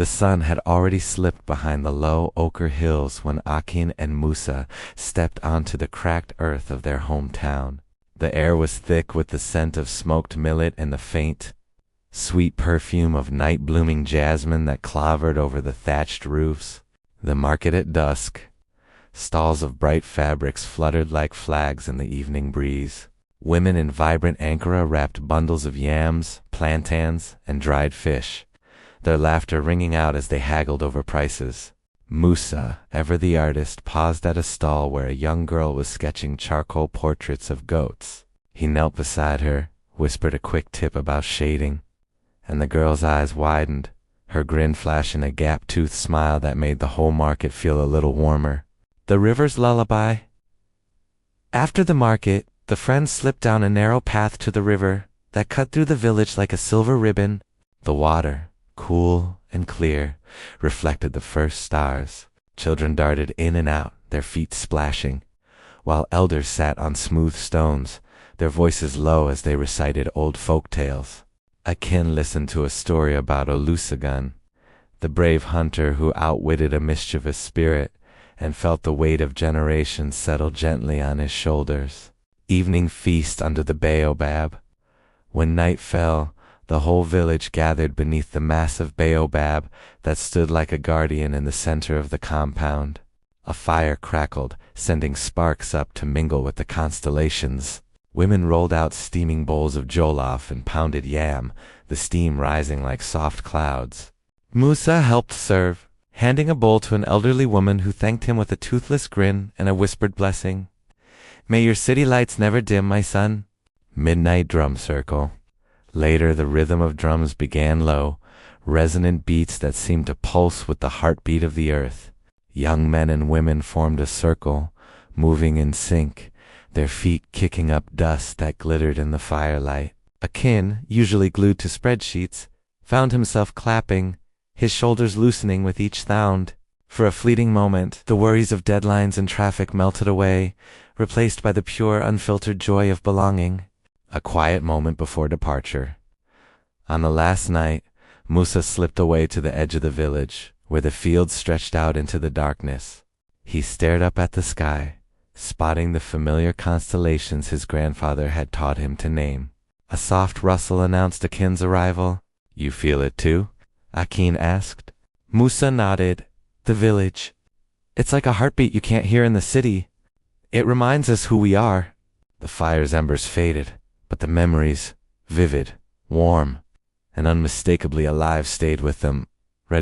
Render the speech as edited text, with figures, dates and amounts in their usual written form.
The sun had already slipped behind the low ochre hills when Akin and Musa stepped onto the cracked earth of their hometown. The air was thick with the scent of smoked millet and the faint, sweet perfume of night-blooming jasmine that clovered over the thatched roofs. The market at dusk. Stalls of bright fabrics fluttered like flags in the evening breeze. Women in vibrant Ankara wrapped bundles of yams, plantains, and dried fish, their laughter ringing out as they haggled over prices. Musa, ever the artist, paused at a stall where a young girl was sketching charcoal portraits of goats. He knelt beside her, whispered a quick tip about shading, and the girl's eyes widened, her grin flashing a gap-toothed smile that made the whole market feel a little warmer. The river's lullaby. After the market, the friends slipped down a narrow path to the river that cut through the village like a silver ribbon. The water, cool and clear, reflected the first stars. Children darted in and out, their feet splashing, while elders sat on smooth stones, their voices low as they recited old folk tales. Akin listened to a story about Olusegun, the brave hunter who outwitted a mischievous spirit and felt the weight of generations settle gently on his shoulders. Evening feast under the baobab. When night fell, the whole village gathered beneath the massive baobab that stood like a guardian in the center of the compound. A fire crackled, sending sparks up to mingle with the constellations. Women rolled out steaming bowls of jollof and pounded yam, the steam rising like soft clouds. Musa helped serve, handing a bowl to an elderly woman who thanked him with a toothless grin and a whispered blessing. "May your city lights never dim, my son." Midnight drum circle. Later the rhythm of drums began low, resonant beats that seemed to pulse with the heartbeat of the earth. Young men and women formed a circle, moving in sync, their feet kicking up dust that glittered in the firelight. Akin, usually glued to spreadsheets, found himself clapping, his shoulders loosening with each sound. For a fleeting moment, the worries of deadlines and traffic melted away, replaced by the pure, unfiltered joy of belonging. A quiet moment before departure. On the last night, Musa slipped away to the edge of the village, where the fields stretched out into the darkness. He stared up at the sky, spotting the familiar constellations his grandfather had taught him to name. A soft rustle announced Akin's arrival. "You feel it too?" Akin asked. Musa nodded. "The village. It's like a heartbeat you can't hear in the city. It reminds us who we are." The fire's embers faded, but the memories, vivid, warm, and unmistakably alive, stayed with them.